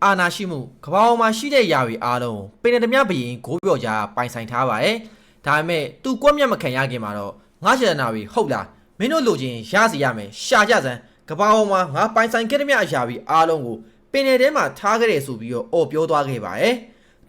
အာနာရှိမှုကဘာပေါ်မှာရှိတဲ့ຢာတွေအားလုံးပင်နေသမျှဘရင်ဂိုးပြော်ကြားပိုင်ဆိုင်ထားပါရဲ့ဒါပေမဲ့သူကွက်မြတ်မခံရခင်မှာတော့ငါရှရနာတွေဟုတ်လားမင်းတို့လိုချင်ရစီရမယ်ရှာကြစမ်းကဘာပေါ်မှာငါပိုင်ဆိုင်ခဲ့သမျှအရာတွေအားလုံးကိုပင်နေထဲမှာထားခဲ့တယ်ဆိုပြီးတော့အော်ပြောသွားခဲ့ပါရဲ့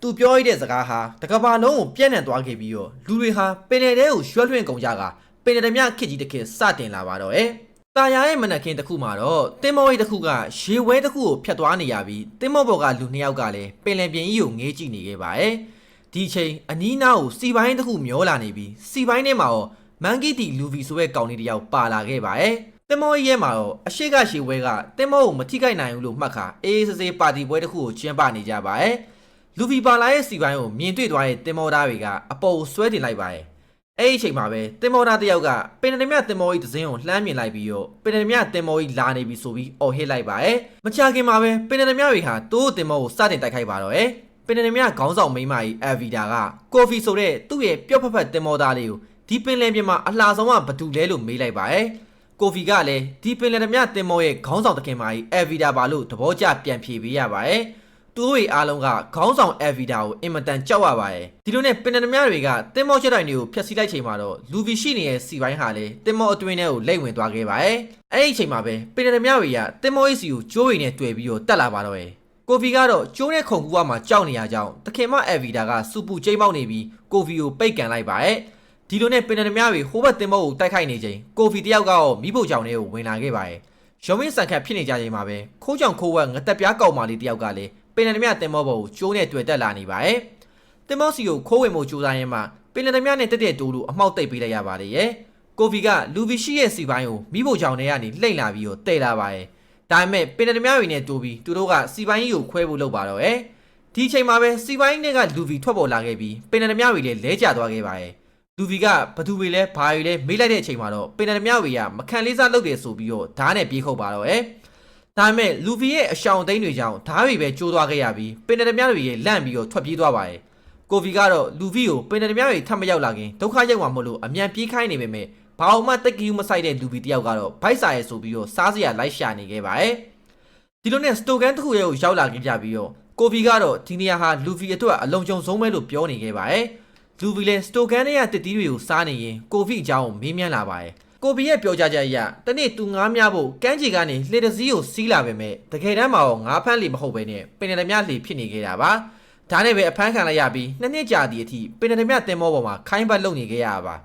သူပြောရတဲ့စကားဟာတကဘာလုံးကိုပြန့်နှံ့သွားခဲ့ပြီးတော့လူတွေဟာပင်နေထဲကိုရွှဲလွှင့်ကုန်ကြကပင်နေသမျှခစ်ကြီးတစ်ခေတ်စတင်လာပါတော့ရဲ့တာယာရဲ့မနက်ခင်းတစ်ခုမှာတော့တင်းမောကြီးတစ်ခုကရေဝဲတစ်ခုကိုဖျက်သွားနေရပြီးတင်းမောဘော်ကလူနှစ်ယောက်ကလည်းပင်လယ်ပြင်ကြီးကိုငေးကြည့်နေခဲ့ပါတယ်။ဒီချိန်အနီးနားကိုစီပိုင်းတစ်ခုမျောလာနေပြီးစီပိုင်းထဲမှာတော့မန်ဂီတီလူဗီဆိုတဲ့ကောင်လေးတစ်ယောက်ပါလာခဲ့ပါတယ်။တင်းမောကြီးရဲ့မှာတော့အရှိကရေဝဲကတင်းမောကိုမထိခိုက်နိုင်ဘူးလို့မှတ်ခါအေးစေးပါတီပွဲတစ်ခုကိုကျင်းပနေကြပါတယ်။လူဗီပါလာရဲ့စီပိုင်းကိုမြင်တွေ့သွားတဲ့တင်းမောသားတွေကအပေါ်ဆွဲတင်လိုက်ပါတယ်။အဲ့ဒီအချိန်မှာပဲတင်မောသားတယောက်ကပင်နေမြတင်မောကြီးသစင်းကိုလှမ်းမြင်လိုက်ပြီးတော့ပင်နေမြတင်မောကြီးလာနေပြီဆိုပြီးအော်ဟစ်လိုက်ပါရဲ့မချခင်မှာပဲပင်နေမြတွေဟာတိုးတင်မောကိုစတင်တိုက်ခိုက်ပါတော့ရဲ့ပင်နေမြခေါင်းဆောင်မိန်းမကြီးအဗီဒါကကော်ဖီဆိုတဲ့သူ့ရဲ့ပျော့ဖက်ဖက်တင်မောသားလေးကိုဒီပင်လယ်ပြင်မှာအလှဆုံးကဘသူလဲလို့မေးလိုက်ပါရဲ့ကော်ဖီကလည်းဒီပင်လယ်မြတင်မောရဲ့ခေါင်းဆောင်တခင်မကြီးအဗီဒါပါလို့သဘောကျပြန်ဖြေပေးရပါရဲ့သူတို့ရဲ့အားလုံးကခေါင်းဆောင်အဗီဒါကိုအင်မတန်ကြောက်ရပါတယ်ဒီလိုနဲ့ပင်နသမားတွေကတင်မောချက်တိုင်းတွေကိုဖျက်ဆီးလိုက်ချိန်မှာတော့လူဗီရှိနေတဲ့စီပိုင်းဟာလည်းတင်မောအတွင်းထဲကိုလိမ့်ဝင်သွားခဲ့ပါတယ်အဲ့ဒီအချိန်မှာပဲပင်နသမားတွေကတင်မောရဲ့စီကိုကျိုးရည်နဲ့တွေ့ပြီးတော့တက်လာပါတော့ရဲ့ကိုဖီကတော့ကျိုးနဲ့ခုန်ကူကမှကြောက်နေရကြောင်းတခင်မအဗီဒါကစူပူကျိမ်းပေါက်နေပြီးကိုဖီကိုပိတ်ကန်လိုက်ပါရဲ့ဒီလိုနဲ့ပင်နသမားတွေဟိုဘက်တင်မောကိုတိုက်ခိုက်နေချိန်ကိုဖီတယောက်ကတော့မိဖို့ကြောင်တွေကိုဝင်လာခဲ့ပါရဲ့ရုံးမင်းဆန်ခတ်ဖြစ်နေကြချိန်မှာပဲခိုးကြောင်ခိုးဝက်ငတက်ပြားကောက်မာလေးတယောက်ကလည်းပင်လယ်မြတင်မောဘောကိုကျိုးနဲ့တွေ့တက်လာနေပါရဲ့တင်မောစီကိုခိုးဝင်မှုကြိုးစားရင်းမှာပင်လယ်မြနဲ့တက်တဲ့တိုးလို့အမှောက်တိတ်ပေးလိုက်ရပါလေရဲ့ကိုဗီကလူဗီရှိရဲ့စီပိုင်းကိုမိဖို့ကြောင်ထဲကနေလှိမ့်လာပြီးတော့တဲ့လာပါရဲ့ဒါပေမဲ့ပင်လယ်မြတွေနဲ့တိုးပြီးသူတို့ကစီပိုင်းကြီးကိုခွဲဖို့လုပ်ပါတော့ရဲ့ဒီချိန်မှာပဲစီပိုင်းတွေကလူဗီထွက်ပေါ်လာခဲ့ပြီးပင်လယ်မြတွေလည်းလဲကျသွားခဲ့ပါရဲ့လူဗီကဘသူတွေလဲဘာတွေလဲမေးလိုက်တဲ့အချိန်မှာတော့ပင်လယ်မြတွေကမခံလေးစားလုပ်တယ်ဆိုပြီးတော့ဓာတ်နဲ့ပြေးခုတ်ပါတော့ရဲ့ဒါပေမဲ့လူဗီရဲ့အရှောင်သိန်းတွေကြောင့်ဓာတ်တွေပဲကျိုးသွားခဲ့ရပြီးပင်နသမားတွေရဲ့လန့်ပြီးတော့ထွက်ပြေးသွားပါတယ်ကိုဗီကတော့လူဗီကိုပင်နသမားတွေထပ်မရောက်လာခင်ဒုက္ခရောက်မှာမလို့အမြန်ပြေးခိုင်းနေပေမဲ့ဘာအောင်မှတက်ကီးမဆိုင်တဲ့လူဗီတယောက်ကတော့ဗိုက်စာရဲဆိုပြီးတော့စားစရာလိုက်ရှာနေခဲ့ပါတယ်ဒီလိုနဲ့စတိုကန်တစ်ခုရဲ့ကိုရောက်လာခဲ့ကြပြီးတော့ကိုဗီကတော့ဒီနေရာဟာလူဗီအတွက်အလုံးကျုံဆုံးပဲလို့ပြောနေခဲ့ပါတယ်လူဗီလည်းစတိုကန်ရဲ့တစ်တီးတွေကိုစားနေရင်ကိုဗီအကြောင်းကိုမေးမြန်းလာပါတယ်ကိုဗီရဲ့ပြောကြားချက်အရတနေ့သူငားများဖို့ကမ်းခြေကနေလှေတစည်းကိုစီးလာပေမဲ့တကယ်တမ်းမှာတော့ငားဖမ်းလေမဟုတ်ပဲနဲ့ပင်နေသမျှလှေဖြစ်နေခဲ့တာပါဒါနဲ့ပဲအဖမ်းခံလိုက်ရပြီးနှစ်နှစ်ကြာသည့်အထိပင်နေသမျှတင်မောပေါ်မှာခိုင်းပတ်လုပ်နေခဲ့ရပါ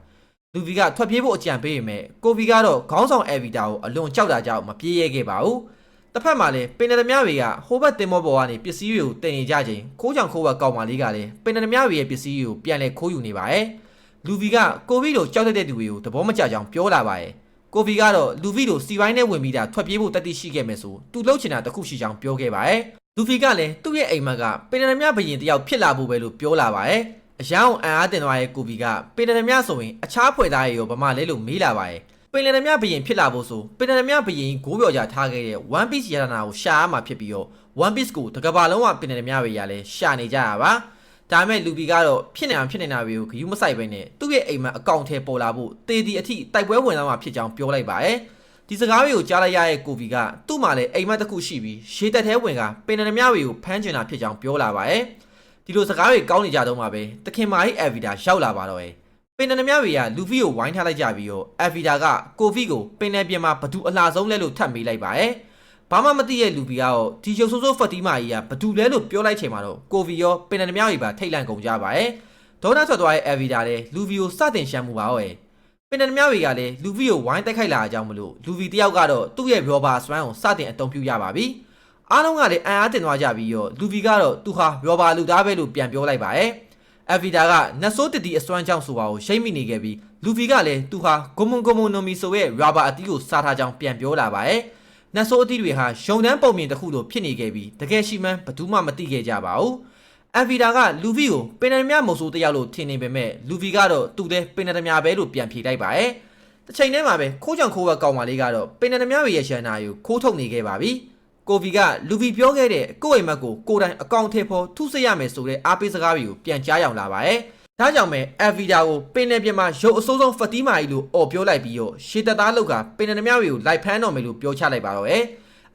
လူဗီကထွက်ပြေးဖို့အကြံပေးပေမဲ့ကိုဗီကတော့ခေါင်းဆောင်အဗီတာကိုအလွန်ကြောက်တာကြောင့်မပြေးရဲခဲ့ပါဘူးတစ်ဖက်မှာလည်းပင်နေသမျှတွေကဟိုဘက်တင်မောပေါ်ကနေပစ္စည်းတွေကိုတင်နေကြချိန်ခိုးချောင်ခိုးဘက်ကောက်မလေးကလည်းပင်နေသမျှတွေရဲ့ပစ္စည်းတွေကိုပြန်လဲခိုးယူနေပါရဲ့လူဗီကကိုဗီလိုကြောက်တဲ့သူတွေကိုသဘောမကျကြောင်ပြောလာပါရဲ့ကိုဗီကတော့လူဗီလိုစီပိုင်းနဲ့ဝင်ပြီးတာထွက်ပြေးဖို့တတိရှိခဲ့မယ်ဆိုသူလှုပ်ချင်တာတခုရှိကြောင်းပြောခဲ့ပါရဲ့လူဗီကလည်းသူ့ရဲ့အိမ်မက်ကပင်နသမားဘရင်တယောက်ဖြစ်လာဖို့ပဲလို့ပြောလာပါရဲ့အယောင်အန်အားတင်သွားတဲ့ကိုဗီကပင်နသမားဆိုရင်အခြားဖွဲ့သားတွေရောဗမာလဲလို့မေးလာပါရဲ့ပင်နသမားဘရင်ဖြစ်လာဖို့ဆိုပင်နသမားဘရင်ဂိုးပြော်ကြထားခဲ့တဲ့ One Piece ရတနာကိုရှာရမှာဖြစ်ပြီးတော့ One Piece ကိုတကဘာလုံးကပင်နသမားတွေရလဲရှာနေကြရပါဒါမဲ့လူဗီကတော့ဖြစ်နေတာတွေကိုဂယူးမဆိုင်ပဲနဲ့သူ့ရဲ့အိမ်မက်အကောင့်ထဲပေါ်လာဖို့တေဒီအထိတိုက်ပွဲဝင်သွားမှာဖြစ်ကြောင်းပြောလိုက်ပါရဲ့ဒီစကားတွေကိုကြားလိုက်ရတဲ့ကိုဗီကသူ့မှာလည်းအိမ်မက်တစ်ခုရှိပြီးရေတက်ထဲဝင်ကပင်နသမားတွေကိုဖမ်းချင်တာဖြစ်ကြောင်းပြောလာပါရဲ့ဒီလိုစကားတွေကောင်းနေကြတော့မှပဲတခင်မာကြီးအဗီဒါရောက်လာပါတော့ရဲ့ပင်နသမားတွေကလူဗီကိုဝိုင်းထားလိုက်ကြပြီးတော့အဗီဒါကကိုဗီကိုပင်နယ်ပြင်မှာဘသူအလှဆုံးလဲလို့ထပ်မေးလိုက်ပါရဲ့ဘာမှမသိတဲ့လူဗီကတော့ဒီရုပ်ဆိုးဆိုးဖတ်တီမာကြီးကဘသူလဲလို့ပြောလိုက်ချိန်မှာတော့ကိုဗီရောပင်နသမားတွေပါထိတ်လန့်ကုန်ကြပါရဲ့ဒေါနာထွက်သွားတဲ့အဗီဒါလည်းလူဗီကိုစတင်ရှမ်းမှုပါရဲ့ပင်နသမားတွေကလည်းလူဗီကိုဝိုင်းတိုက်ခိုက်လာကြအောင်မလို့လူဗီတယောက်ကတော့သူ့ရဲ့ရောဘာစွမ်းကိုစတင်အသုံးပြုရပါပြီအားလုံးကလည်းအံ့အားတင်သွားကြပြီးတော့လူဗီကတော့သူဟာရောဘာလူသားပဲလို့ပြန်ပြောလိုက်ပါရဲ့အဗီဒါကနတ်ဆိုးတတီအစွမ်းကြောင့်ဆိုပါကိုရှိမ့်မိနေခဲ့ပြီးလူဗီကလည်းသူဟာဂိုမွန်နိုမီဆိုရဲ့ရောဘာအတီးကိုစားထားကြောင်းပြန်ပြောလာပါရဲ့နတ်ဆိုးအသီးတွေဟာရုံတန်းပုံမြင်တစ်ခုလိုဖြစ်နေခဲ့ပြီးတကယ်ရှိမှန်းဘယ်သူမှမသိခဲ့ကြပါဘူးအဗီဒါကလူဗီကိုပင်နသမားမုံဆိုးတယောက်လို့ထင်နေပေမဲ့လူဗီကတော့သူ့တဲ့ပင်နသမားပဲလို့ပြန်ဖြေလိုက်ပါရဲ့တစ်ချိန်တည်းမှာပဲခိုးချောင်ခိုးဘက်ကောင်မလေးကတော့ပင်နသမားရဲ့ရှန်နာကိုခိုးထုတ်နေခဲ့ပါပြီကိုဗီကလူဗီပြောခဲ့တဲ့ကိုယ့်အိမ်မက်ကိုကိုယ်တိုင်အကောင့်ထဲပေါ်ထုစစ်ရမယ်ဆိုတဲ့အားပေးစကားတွေကိုပြန်ကြားရောက်လာပါရဲ့ဒါကြောင့်ပဲအဗီဒါကိုပင်နယ်ပြင်မှာရုပ်အစိုးဆုံးဖတ်တီမာကြီးလို့အော်ပြောလိုက်ပြီးတော့ရှေတသားလောက်ကပင်နယ်သမားတွေကိုလိုက်ဖမ်းတော့မယ်လို့ပြောချလိုက်ပါတော့ရဲ့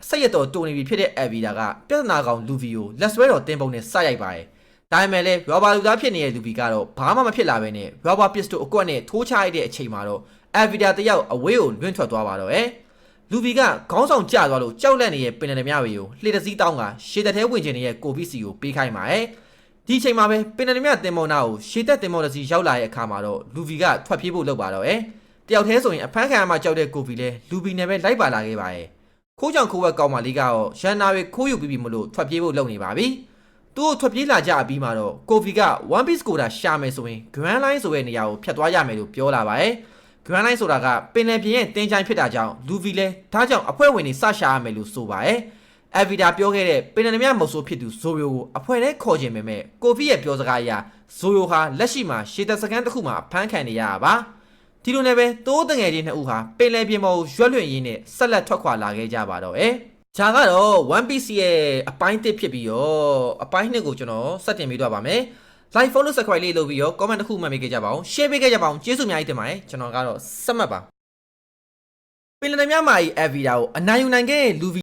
စိတ်ရတော်တူနေပြီဖြစ်တဲ့ Avida ကပြဿနာကောင် Luffy ကိုလက်ဆွဲတော်တင်ပုံနဲ့စရိုက်ပါတယ်။ဒါပေမဲ့လည်း Robber လူသားဖြစ်နေတဲ့ Luffy ကတော့ဘာမှမဖြစ်လာဘဲနဲ့ Robber Pistol အကွက်နဲ့ထိုးချလိုက်တဲ့အချိန်မှာတော့ Avida တယောက်အဝေးကိုလွင့်ထွက်သွားပါတော့။ Luffy ကခေါင်းဆောင်ကျသွားလို့ကြောက်လန့်နေတဲ့ပင်လယ်သမားတွေကိုလှေတစည်းတောင်းကရှေတက်သေးဝင်ချင်နေတဲ့ကိုဗစ်စီကိုပေးခိုင်းပါတယ်။ဒီအချိန်မှာပဲပင်လယ်သမားတင်မောနာကိုရှေတက်တင်မောတစီရောက်လာတဲ့အခါမှာတော့ Luffy ကထွက်ပြေးဖို့လုပ်ပါတော့။တယောက်တည်းဆိုရင်အဖမ်းခံရမှကြောက်တဲ့ကိုဗစ်လည်း Luffy နဲ့ပဲလိုက်ပါလာခဲ့ပါတယ်။ခိုးကြောင်ခိုးဝက်ကောင်းမလေးကတော့ရန်နာတွေခိုးယူပြီးမလို့ထွက်ပြေးဖို့လုပ်နေပါပြီ။သူ့ကိုထွက်ပြေးလာကြပြီးမှတော့ကိုဗီက One Piece ကိုဒါရှာမယ်ဆိုရင် Grand Line ဆိုတဲ့နေရာကိုဖျက်သွားရမယ်လို့ပြောလာပါတယ်။ Grand Line ဆိုတာကပင်လယ်ပြင်ရဲ့တင်းချိုင်းဖြစ်တာကြောင့် Luffy လည်းဒါကြောင့်အဖွဲ့ဝင်တွေစရှာရမယ်လို့ဆိုပါတယ်။ Avida ပြောခဲ့တဲ့ပင်လယ်သမားမုတ်ဆိုးဖြစ်သူ Zoro ကိုအဖွဲ့ထဲခေါ်ခြင်းပေမဲ့ကိုဗီရဲ့ပြောစကားအရ Zoro ဟာလက်ရှိမှာရှေ့သက်စကန်တစ်ခုမှာဖမ်းခံနေရတာပါ။ဒီလိုနဲ့ပဲတိုးတငယ်ချင်းနှစ်ဦးဟာပင်လယ်ပြင်ပေါ်ကိုရွက်လွှင့်ရင်းနဲ့ဆက်လက်ထွက်ခွာလာခဲ့ကြပါတော့။ဂျာကတော့ One Piece ရဲ့အပိုင်း1ဖြစ်ပြီးတော့အပိုင်း2ကိုကျွန်တော်ဆက်တင်ပေးတော့ပါမယ်။ Like follow subscribe လေးလုပ်ပြီးတော့ comment တစ်ခုမှတ်ပေးခဲ့ကြပါအောင်။ share ပေးခဲ့ကြပါအောင်ကျေးဇူးအများကြီးတင်ပါတယ်ကျွန်တော်ကတော့စက်မှတ်ပါပင်လယ်သမားမာကြီး Avida ကိုအနိုင်ယူနိုင်ခဲ့တဲ့ Luffy